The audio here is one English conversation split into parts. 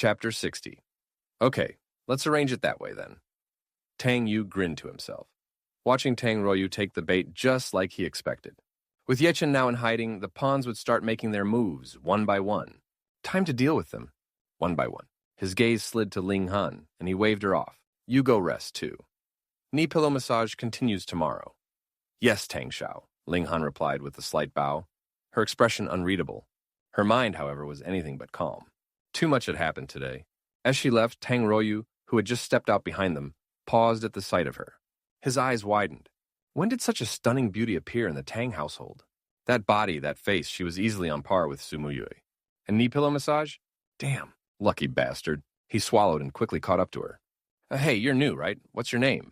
Chapter 60. Okay, let's arrange it that way then. Tang Yu grinned to himself, watching Tang Royu take the bait just like he expected. With Ye Chen now in hiding, the pawns would start making their moves, one by one. Time to deal with them, one by one. His gaze slid to Ling Han, and he waved her off. You go rest, too. Knee pillow massage continues tomorrow. Yes, Tang Xiao, Ling Han replied with a slight bow, her expression unreadable. Her mind, however, was anything but calm. Too much had happened today. As she left, Tang Royu, who had just stepped out behind them, paused at the sight of her. His eyes widened. When did such a stunning beauty appear in the Tang household? That body, that face, she was easily on par with Su Muyue. And knee pillow massage? Damn, lucky bastard. He swallowed and quickly caught up to her. Hey, you're new, right? What's your name?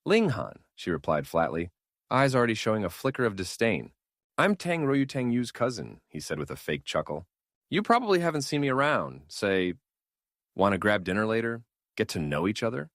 Ling Han, she replied flatly, eyes already showing a flicker of disdain. I'm Tang Royu Tang Yu's cousin, he said with a fake chuckle. You probably haven't seen me around. Say, want to grab dinner later? Get to know each other?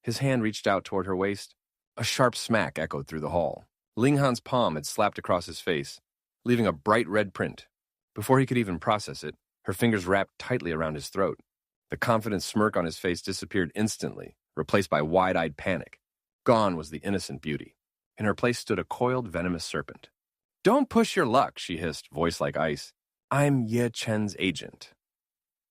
His hand reached out toward her waist. A sharp smack echoed through the hall. Ling Han's palm had slapped across his face, leaving a bright red print. Before he could even process it, her fingers wrapped tightly around his throat. The confident smirk on his face disappeared instantly, replaced by wide-eyed panic. Gone was the innocent beauty. In her place stood a coiled, venomous serpent. Don't push your luck, she hissed, voice like ice. I'm Ye Chen's agent.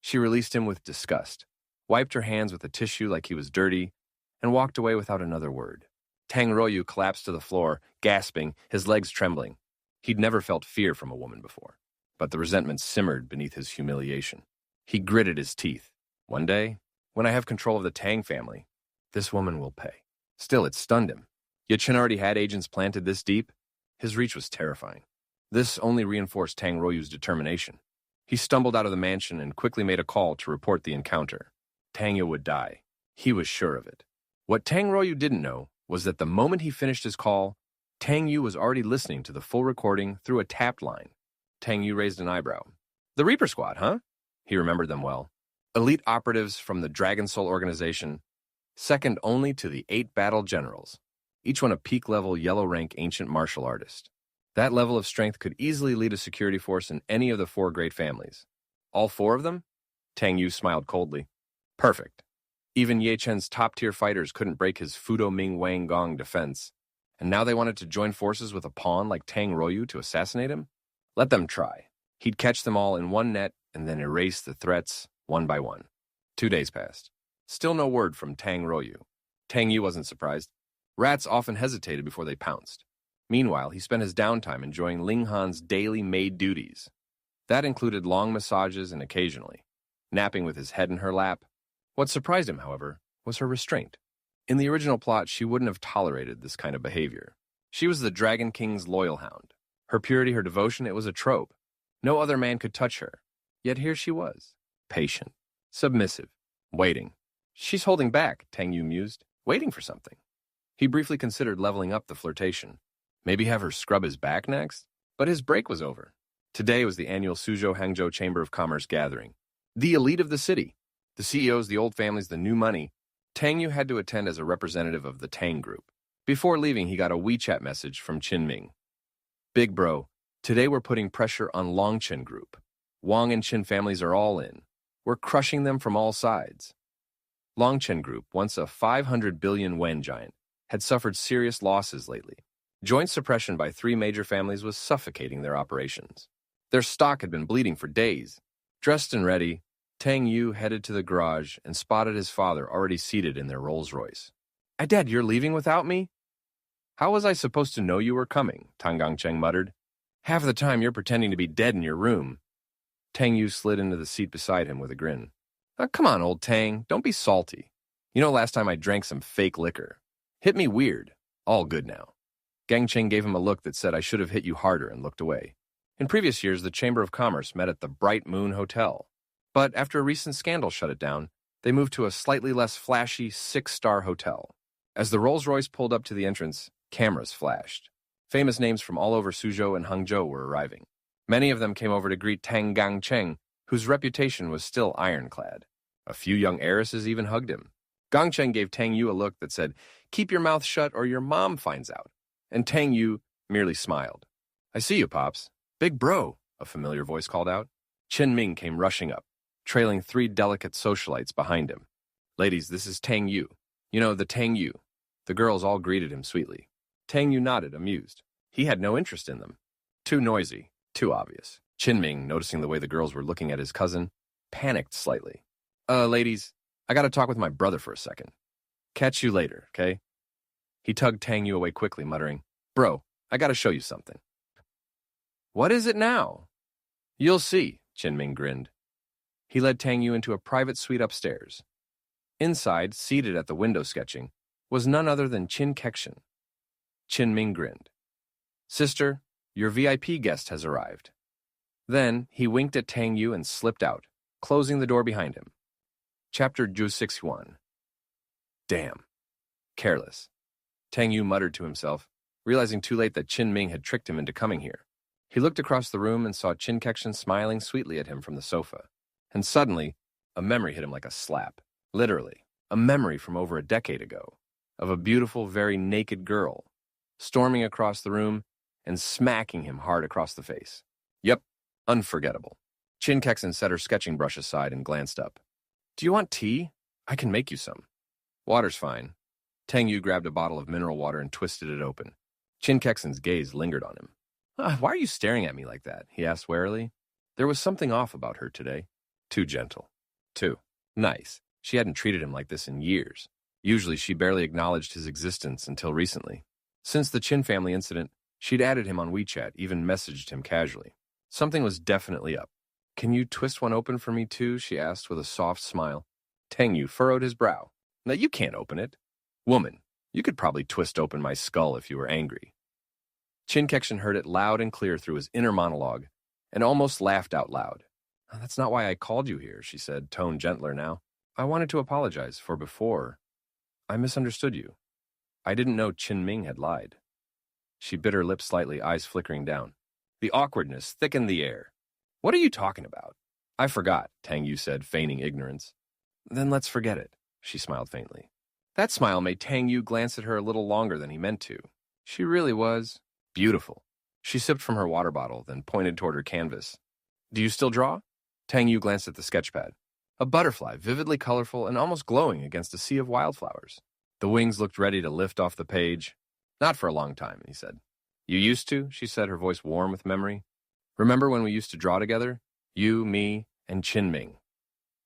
She released him with disgust, wiped her hands with a tissue like he was dirty, and walked away without another word. Tang Royu collapsed to the floor, gasping, his legs trembling. He'd never felt fear from a woman before, but the resentment simmered beneath his humiliation. He gritted his teeth. One day, when I have control of the Tang family, this woman will pay. Still, it stunned him. Ye Chen already had agents planted this deep. His reach was terrifying. This only reinforced Tang Royu's determination. He stumbled out of the mansion and quickly made a call to report the encounter. Tang Yu would die. He was sure of it. What Tang Royu didn't know was that the moment he finished his call, Tang Yu was already listening to the full recording through a tapped line. Tang Yu raised an eyebrow. The Reaper Squad, huh? He remembered them well. Elite operatives from the Dragon Soul organization, second only to the 8 battle generals, each one a peak-level yellow-rank ancient martial artist. That level of strength could easily lead a security force in any of the 4 great families. All 4 of them? Tang Yu smiled coldly. Perfect. Even Ye Chen's top-tier fighters couldn't break his Fudo Ming Wang Gong defense, and now they wanted to join forces with a pawn like Tang Royu to assassinate him? Let them try. He'd catch them all in one net and then erase the threats one by one. 2 days passed. Still no word from Tang Royu. Tang Yu wasn't surprised. Rats often hesitated before they pounced. Meanwhile, he spent his downtime enjoying Ling Han's daily maid duties. That included long massages and occasionally napping with his head in her lap. What surprised him, however, was her restraint. In the original plot, she wouldn't have tolerated this kind of behavior. She was the Dragon King's loyal hound. Her purity, her devotion, it was a trope. No other man could touch her. Yet here she was, patient, submissive, waiting. She's holding back, Tang Yu mused, waiting for something. He briefly considered leveling up the flirtation. Maybe have her scrub his back next? But his break was over. Today was the annual Suzhou Hangzhou Chamber of Commerce gathering. The elite of the city. The CEOs, the old families, the new money. Tang Yu had to attend as a representative of the Tang Group. Before leaving, he got a WeChat message from Qin Ming. Big bro, today we're putting pressure on Longchen Group. Wang and Qin families are all in. We're crushing them from all sides. Longchen Group, once a 500 billion yuan giant, had suffered serious losses lately. Joint suppression by 3 major families was suffocating their operations. Their stock had been bleeding for days. Dressed and ready, Tang Yu headed to the garage and spotted his father already seated in their Rolls-Royce. Dad, you're leaving without me? How was I supposed to know you were coming? Tang Gangcheng muttered. Half the time you're pretending to be dead in your room. Tang Yu slid into the seat beside him with a grin. Oh, come on, old Tang, don't be salty. You know last time I drank some fake liquor. Hit me weird. All good now. Gangcheng gave him a look that said I should have hit you harder and looked away. In previous years, the Chamber of Commerce met at the Bright Moon Hotel. But after a recent scandal shut it down, they moved to a slightly less flashy 6-star hotel. As the Rolls-Royce pulled up to the entrance, cameras flashed. Famous names from all over Suzhou and Hangzhou were arriving. Many of them came over to greet Tang Gangcheng, whose reputation was still ironclad. A few young heiresses even hugged him. Gangcheng gave Tang Yu a look that said, "Keep your mouth shut or your mom finds out." And Tang Yu merely smiled. "I see you, Pops." "Big bro," a familiar voice called out. Qin Ming came rushing up. trailing 3 delicate socialites behind him. "Ladies, this is Tang Yu. You know, the Tang Yu." The girls all greeted him sweetly. Tang Yu nodded, amused. He had no interest in them. Too noisy, too obvious. Qinming, noticing the way the girls were looking at his cousin, panicked slightly. Ladies, I gotta talk with my brother for a second. Catch you later, okay?" He tugged Tang Yu away quickly, muttering, "Bro, I gotta show you something." "What is it now?" "You'll see," Qinming grinned. He led Tang Yu into a private suite upstairs. Inside, seated at the window sketching, was none other than Qin Kexin. Qinming grinned. "Sister, your VIP guest has arrived." Then he winked at Tang Yu and slipped out, closing the door behind him. Chapter 261. Damn. Careless. Tang Yu muttered to himself, realizing too late that Qinming had tricked him into coming here. He looked across the room and saw Qin Kexin smiling sweetly at him from the sofa. And suddenly, a memory hit him like a slap. Literally, a memory from over a decade ago, of a beautiful, very naked girl, storming across the room and smacking him hard across the face. Yep, unforgettable. Qin Kexin set her sketching brush aside and glanced up. "Do you want tea? I can make you some." "Water's fine." Tang Yu grabbed a bottle of mineral water and twisted it open. Qin Kexin's gaze lingered on him. Why are you staring at me like that?" he asked warily. There was something off about her today. Too gentle. Too nice. She hadn't treated him like this in years. Usually she barely acknowledged his existence until recently. Since the Qin family incident, she'd added him on WeChat, even messaged him casually. Something was definitely up. "Can you twist one open for me too?" she asked with a soft smile. Tang Yu furrowed his brow. "No, you can't open it." "Woman, you could probably twist open my skull if you were angry." Qin Kexin heard it loud and clear through his inner monologue and almost laughed out loud. "That's not why I called you here," she said, tone gentler now. "I wanted to apologize for before. I misunderstood you. I didn't know Qinming had lied." She bit her lips slightly, eyes flickering down. The awkwardness thickened the air. "What are you talking about?" "I forgot," Tang Yu said, feigning ignorance. "Then let's forget it," she smiled faintly. That smile made Tang Yu glance at her a little longer than he meant to. She really was beautiful. She sipped from her water bottle, then pointed toward her canvas. "Do you still draw?" Tang Yu glanced at the sketchpad. A butterfly, vividly colorful and almost glowing against a sea of wildflowers. The wings looked ready to lift off the page. "Not for a long time," he said. "You used to," she said, her voice warm with memory. "Remember when we used to draw together? You, me, and Qinming."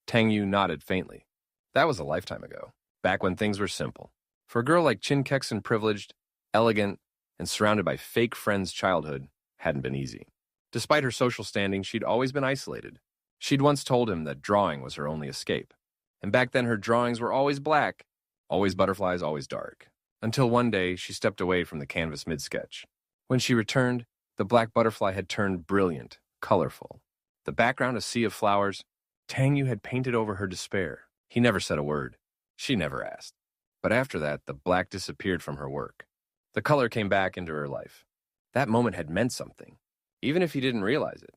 Tang Yu nodded faintly. That was a lifetime ago, back when things were simple. For a girl like Qin Kexin, privileged, elegant, and surrounded by fake friends' childhood hadn't been easy. Despite her social standing, she'd always been isolated. She'd once told him that drawing was her only escape. And back then her drawings were always black, always butterflies, always dark. Until one day, she stepped away from the canvas mid-sketch. When she returned, the black butterfly had turned brilliant, colorful. The background a sea of flowers. Tang Yu had painted over her despair. He never said a word. She never asked. But after that, the black disappeared from her work. The color came back into her life. That moment had meant something, even if he didn't realize it.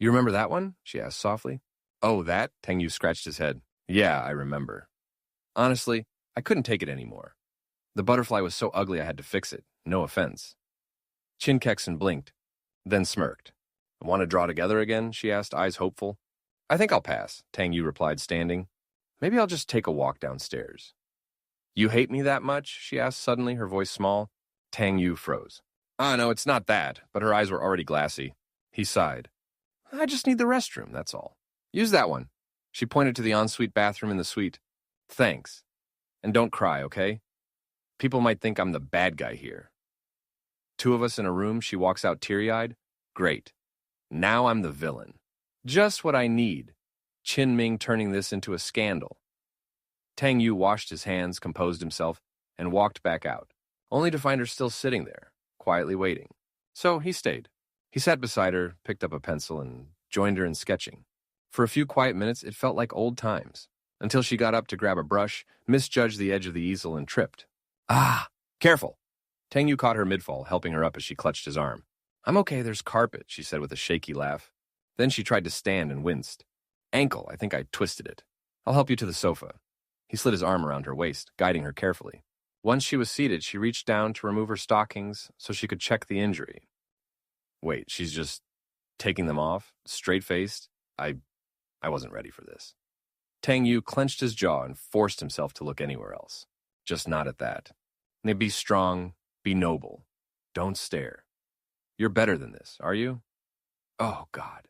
"You remember that one?" she asked softly. "Oh, that?" Tang Yu scratched his head. "Yeah, I remember. Honestly, I couldn't take it anymore. The butterfly was so ugly I had to fix it. No offense." Qin Kexin blinked, then smirked. "Want to draw together again?" she asked, eyes hopeful. "I think I'll pass," Tang Yu replied, standing. "Maybe I'll just take a walk downstairs." "You hate me that much?" she asked suddenly, her voice small. Tang Yu froze. No, it's not that," but her eyes were already glassy. He sighed. "I just need the restroom, that's all." "Use that one." She pointed to the ensuite bathroom in the suite. "Thanks. And don't cry, okay? People might think I'm the bad guy here." Two of us in a room, she walks out teary-eyed. Great. Now I'm the villain. Just what I need. Qinming turning this into a scandal. Tang Yu washed his hands, composed himself, and walked back out, only to find her still sitting there, quietly waiting. So he stayed. He sat beside her, picked up a pencil, and joined her in sketching. For a few quiet minutes, it felt like old times, until she got up to grab a brush, misjudged the edge of the easel, and tripped. "Ah, careful!" Tang Yu caught her mid-fall, helping her up as she clutched his arm. "I'm okay, there's carpet," she said with a shaky laugh. Then she tried to stand and winced. "Ankle, I think I twisted it. I'll help you to the sofa." He slid his arm around her waist, guiding her carefully. Once she was seated, she reached down to remove her stockings so she could check the injury. Wait, she's just taking them off, straight-faced? I wasn't ready for this. Tang Yu clenched his jaw and forced himself to look anywhere else. Just not at that. Be strong, be noble. Don't stare. You're better than this, are you? Oh, God.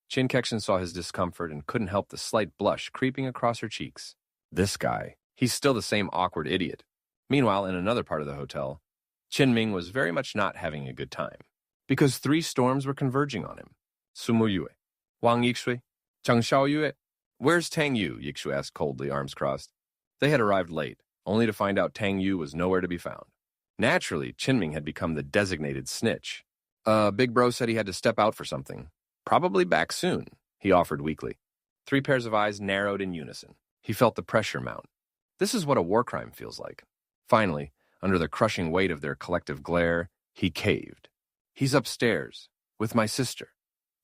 Chin Kekshin saw his discomfort and couldn't help the slight blush creeping across her cheeks. This guy, he's still the same awkward idiot. Meanwhile, in another part of the hotel, Chin Ming was very much not having a good time, because 3 storms were converging on him. Sumu Yue, Wang Yixue, Zhang Xiaoyue. Where's Tang Yu? Yixue asked coldly, arms crossed. They had arrived late, only to find out Tang Yu was nowhere to be found. Naturally, Chin Ming had become the designated snitch. Big bro said he had to step out for something. Probably back soon, he offered weakly. 3 pairs of eyes narrowed in unison. He felt the pressure mount. This is what a war crime feels like. Finally, under the crushing weight of their collective glare, he caved. He's upstairs, with my sister.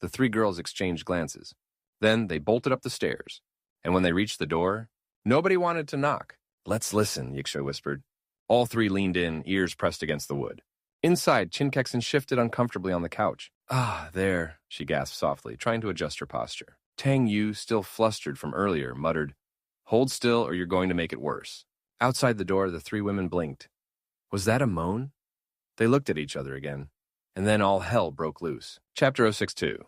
The 3 girls exchanged glances. Then they bolted up the stairs, and when they reached the door, nobody wanted to knock. Let's listen, Yixue whispered. All 3 leaned in, ears pressed against the wood. Inside, Chin Kekshin shifted uncomfortably on the couch. Ah, there, she gasped softly, trying to adjust her posture. Tang Yu, still flustered from earlier, muttered, "Hold still or you're going to make it worse." Outside the door, the 3 women blinked. Was that a moan? They looked at each other again, and then all hell broke loose. Chapter 062.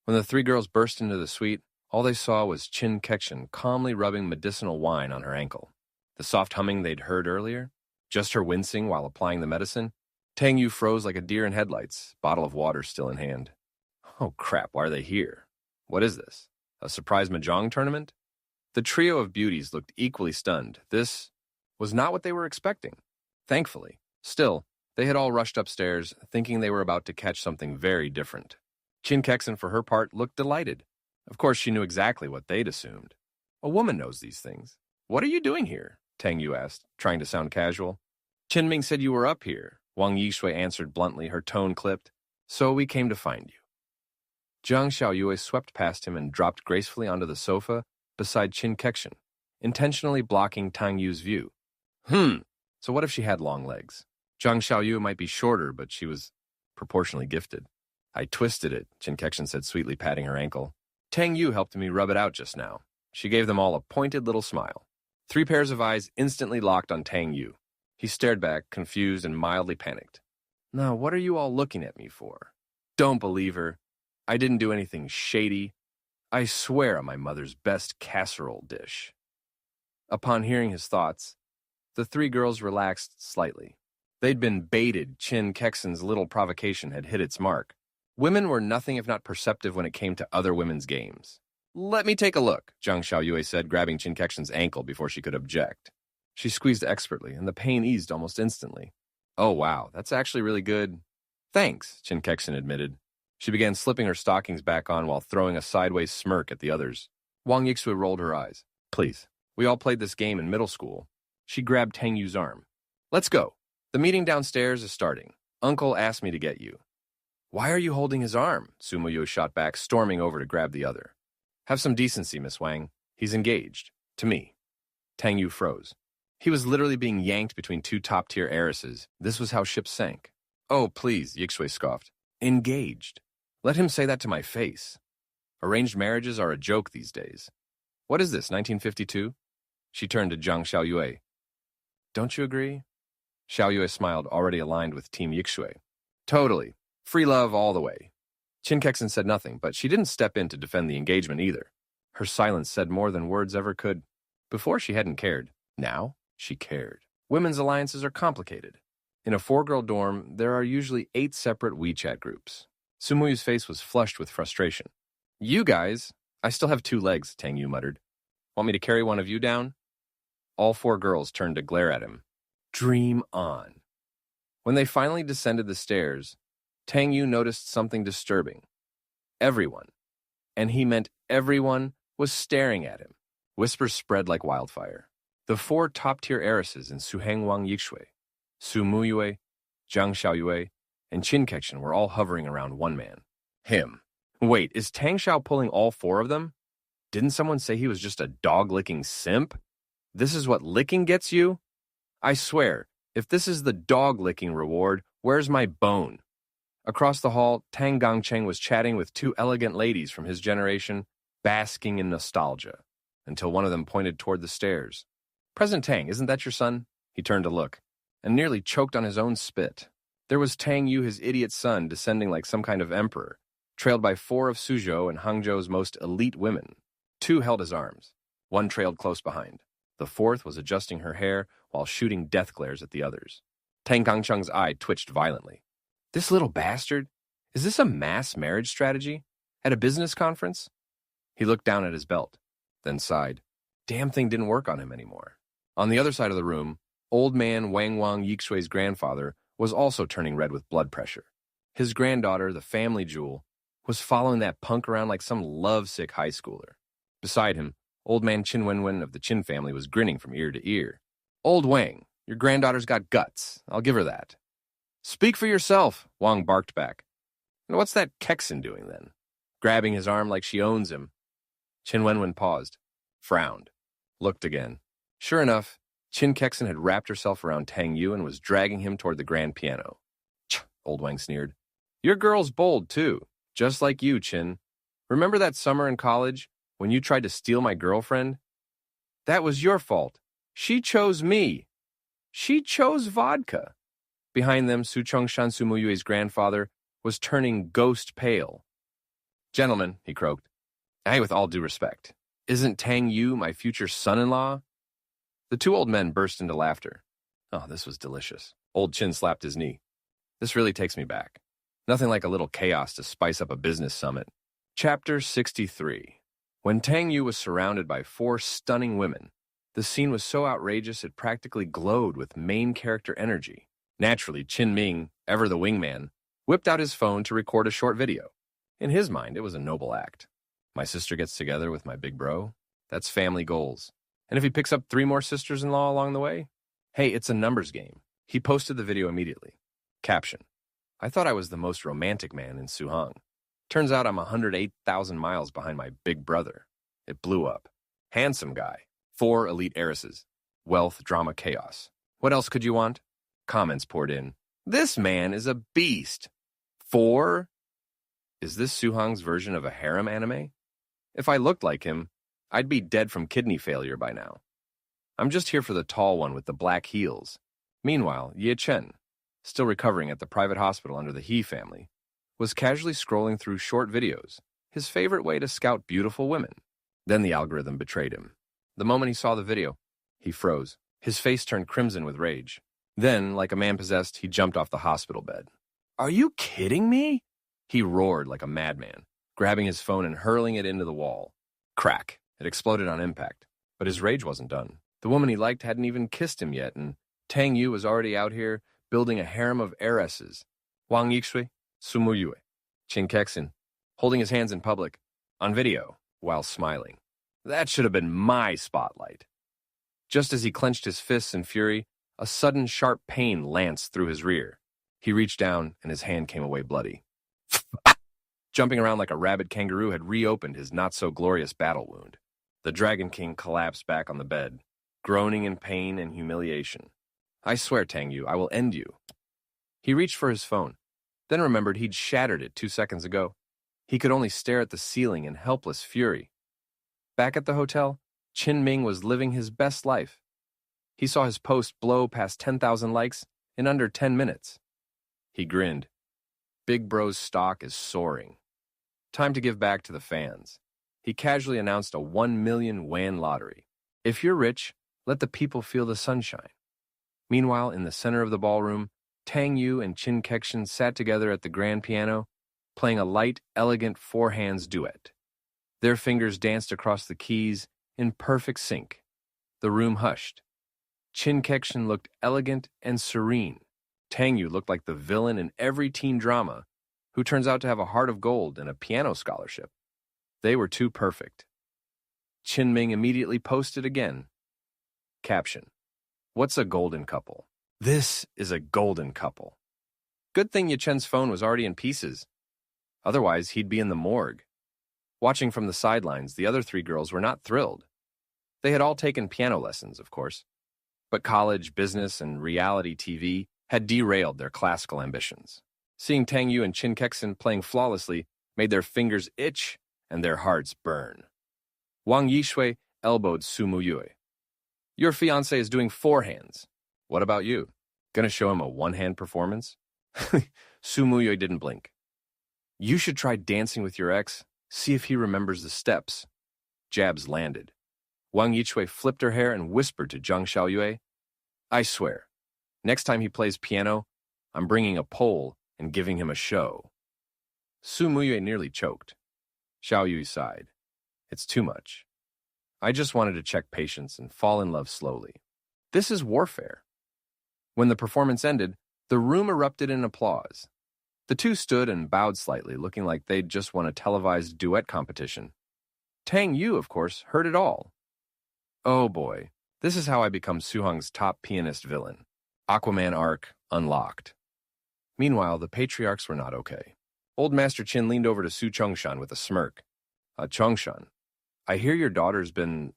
When the 3 girls burst into the suite, all they saw was Chin Kekshin calmly rubbing medicinal wine on her ankle. The soft humming they'd heard earlier, just her wincing while applying the medicine. Tang Yu froze like a deer in headlights, bottle of water still in hand. Oh crap, why are they here? What is this? A surprise mahjong tournament? The trio of beauties looked equally stunned. This was not what they were expecting. Thankfully. Still, they had all rushed upstairs, thinking they were about to catch something very different. Chin Kekshin, for her part, looked delighted. Of course, she knew exactly what they'd assumed. A woman knows these things. What are you doing here? Tang Yu asked, trying to sound casual. Chin Ming said you were up here, Wang Yixue answered bluntly, her tone clipped. So we came to find you. Zhang Xiaoyue swept past him and dropped gracefully onto the sofa beside Chin Kekshin, intentionally blocking Tang Yu's view. So what if she had long legs? Zhang Xiaoyue might be shorter, but she was proportionally gifted. I twisted it, Chin Kekshin said sweetly, patting her ankle. Tang Yu helped me rub it out just now. She gave them all a pointed little smile. 3 pairs of eyes instantly locked on Tang Yu. He stared back, confused and mildly panicked. Now, what are you all looking at me for? Don't believe her. I didn't do anything shady. I swear on my mother's best casserole dish. Upon hearing his thoughts, the 3 girls relaxed slightly. They'd been baited. Chin Kekshin's little provocation had hit its mark. Women were nothing if not perceptive when it came to other women's games. Let me take a look, Zhang Xiaoyue said, grabbing Chin Kekshin's ankle before she could object. She squeezed expertly, and the pain eased almost instantly. Oh, wow, that's actually really good. Thanks, Chin Kekshin admitted. She began slipping her stockings back on while throwing a sideways smirk at the others. Wang Yixue rolled her eyes. Please, we all played this game in middle school. She grabbed Tang Yu's arm. Let's go. The meeting downstairs is starting. Uncle asked me to get you. Why are you holding his arm? Sumu Yu shot back, storming over to grab the other. Have some decency, Miss Wang. He's engaged. To me. Tang Yu froze. He was literally being yanked between 2 top-tier heiresses. This was how ships sank. Oh, please, Yixue scoffed. Engaged. Let him say that to my face. Arranged marriages are a joke these days. What is this, 1952? She turned to Zhang Xiaoyue. Don't you agree? Xiaoyue smiled, already aligned with Team Yixue. Totally. Free love all the way. Chin Kekshin said nothing, but she didn't step in to defend the engagement either. Her silence said more than words ever could. Before, she hadn't cared. Now, she cared. Women's alliances are complicated. In a 4-girl dorm, there are usually 8 separate WeChat groups. Sumuyu's face was flushed with frustration. You guys, I still have 2 legs, Tang Yu muttered. Want me to carry one of you down? All 4 girls turned to glare at him. Dream on. When they finally descended the stairs, Tang Yu noticed something disturbing. Everyone, and he meant everyone, was staring at him. Whispers spread like wildfire. The 4 top-tier heiresses in Suheng Wang Yixue, Su Muyue, Zhang Xiaoyue, and Chin Kekshin were all hovering around one man. Him. Wait, is Tang Xiao pulling all 4 of them? Didn't someone say he was just a dog-licking simp? This is what licking gets you? I swear, if this is the dog-licking reward, where's my bone? Across the hall, Tang Gangcheng was chatting with 2 elegant ladies from his generation, basking in nostalgia, until one of them pointed toward the stairs. "President Tang, isn't that your son?" He turned to look, and nearly choked on his own spit. There was Tang Yu, his idiot son, descending like some kind of emperor, trailed by 4 of Suzhou and Hangzhou's most elite women. 2 held his arms. 1 trailed close behind. The 4th was adjusting her hair while shooting death glares at the others. Tang Kangcheng's eye twitched violently. "This little bastard? Is this a mass marriage strategy? At a business conference?" He looked down at his belt, then sighed. Damn thing didn't work on him anymore. On the other side of the room, old man Wang Wang Yixui's grandfather was also turning red with blood pressure. His granddaughter, the family jewel, was following that punk around like some lovesick high schooler. Beside him, old man Qin Wenwen of the Qin family was grinning from ear to ear. "Old Wang, your granddaughter's got guts. I'll give her that." "Speak for yourself," Wang barked back. "And what's that Kexin doing then?" Grabbing his arm like she owns him. Qin Wenwen paused, frowned, looked again. Sure enough, Qin Kexin had wrapped herself around Tang Yu and was dragging him toward the grand piano. "Tch," old Wang sneered. "Your girl's bold, too, just like you, Qin. Remember that summer in college when you tried to steal my girlfriend? That was your fault. She chose me. She chose vodka." Behind them, Suchong Shansumuyue's grandfather was turning ghost pale. "Gentlemen," he croaked, with all due respect, isn't Tang Yu my future son-in-law?" The 2 old men burst into laughter. Oh, this was delicious. Old Qin slapped his knee. This really takes me back. Nothing like a little chaos to spice up a business summit. Chapter 63. When Tang Yu was surrounded by 4 stunning women, the scene was so outrageous it practically glowed with main character energy. Naturally, Qin Ming, ever the wingman, whipped out his phone to record a short video. In his mind, it was a noble act. My sister gets together with my big bro. That's family goals. And if he picks up 3 more sisters-in-law along the way, hey, it's a numbers game. He posted the video immediately. Caption: "I thought I was the most romantic man in Suhang. Turns out I'm 108,000 miles behind my big brother." It blew up. Handsome guy. 4 elite heiresses. Wealth, drama, chaos. What else could you want? Comments poured in. "This man is a beast." 4? Is this Suhang's version of a harem anime? If I looked like him, I'd be dead from kidney failure by now. I'm just here for the tall one with the black heels. Meanwhile, Ye Chen, still recovering at the private hospital under the He family, was casually scrolling through short videos, his favorite way to scout beautiful women. Then the algorithm betrayed him. The moment he saw the video, he froze. His face turned crimson with rage. Then, like a man possessed, he jumped off the hospital bed. "Are you kidding me?" He roared like a madman, grabbing his phone and hurling it into the wall. Crack. It exploded on impact. But his rage wasn't done. The woman he liked hadn't even kissed him yet, and Tang Yu was already out here building a harem of heiresses. Wang Yixui, Sumuyue, Qin Kexin, holding his hands in public, on video, while smiling. That should have been my spotlight. Just as he clenched his fists in fury, a sudden sharp pain lanced through his rear. He reached down, and his hand came away bloody. Jumping around like a rabid kangaroo had reopened his not-so-glorious battle wound. The Dragon King collapsed back on the bed, groaning in pain and humiliation. "I swear, Tang Yu, I will end you." He reached for his phone, then remembered he'd shattered it 2 seconds ago. He could only stare at the ceiling in helpless fury. Back at the hotel, Qin Ming was living his best life. He saw his post blow past 10,000 likes in under 10 minutes. He grinned. Big Bro's stock is soaring. Time to give back to the fans. He casually announced a 1 million yuan lottery. If you're rich, let the people feel the sunshine. Meanwhile, in the center of the ballroom, Tang Yu and Qin Kexin sat together at the grand piano, playing a light, elegant 4-hands duet. Their fingers danced across the keys in perfect sync. The room hushed. Qin Kexin looked elegant and serene. Tang Yu looked like the villain in every teen drama, who turns out to have a heart of gold and a piano scholarship. They were too perfect. Qin Ming immediately posted again. Caption: "What's a golden couple? This is a golden couple." Good thing Ye Chen's phone was already in pieces. Otherwise, he'd be in the morgue. Watching from the sidelines, the other 3 girls were not thrilled. They had all taken piano lessons, of course. But college, business, and reality TV had derailed their classical ambitions. Seeing Tang Yu and Qin Kexin playing flawlessly made their fingers itch and their hearts burn. Wang Yishui elbowed Su Muyue. Your fiancé is doing forehands. What about you? Gonna show him a one-hand performance? Su Muyue didn't blink. You should try dancing with your ex, see if he remembers the steps. Jabs landed. Wang Yishui flipped her hair and whispered to Zhang Xiaoyue, I swear, next time he plays piano, I'm bringing a pole and giving him a show. Su Muyue nearly choked. Xiaoyue sighed. It's too much. I just wanted to check patience and fall in love slowly. This is warfare. When the performance ended, the room erupted in applause. The two stood and bowed slightly, looking like they'd just won a televised duet competition. Tang Yu, of course, heard it all. Oh boy, this is how I become Suhong's top pianist villain. Aquaman arc unlocked. Meanwhile, the patriarchs were not okay. Old Master Qin leaned over to Su Chongshan with a smirk. Chongshan, I hear your daughter's been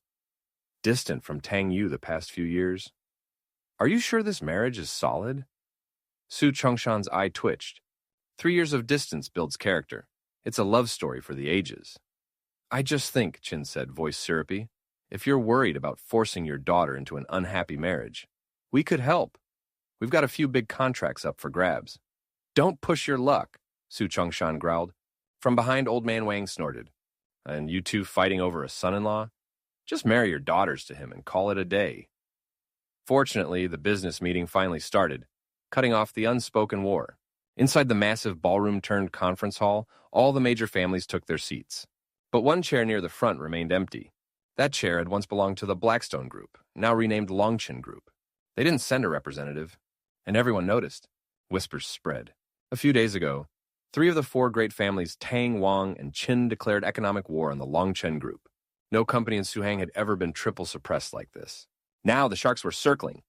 distant from Tang Yu the past few years. Are you sure this marriage is solid? Su Chongshan's eye twitched. 3 years of distance builds character. It's a love story for the ages. I just think, Qin said, voice syrupy, if you're worried about forcing your daughter into an unhappy marriage, we could help. We've got a few big contracts up for grabs. Don't push your luck, Su Chongshan growled. From behind, Old Man Wang snorted. And you two fighting over a son-in-law? Just marry your daughters to him and call it a day. Fortunately, the business meeting finally started, cutting off the unspoken war. Inside the massive ballroom-turned-conference hall, all the major families took their seats. But one chair near the front remained empty. That chair had once belonged to the Blackstone Group, now renamed Longchen Group. They didn't send a representative, and everyone noticed. Whispers spread. A few days ago, 3 of the 4 great families Tang, Wang, and Qin declared economic war on the Longchen Group. No company in Suhang had ever been triple suppressed like this. Now the sharks were circling,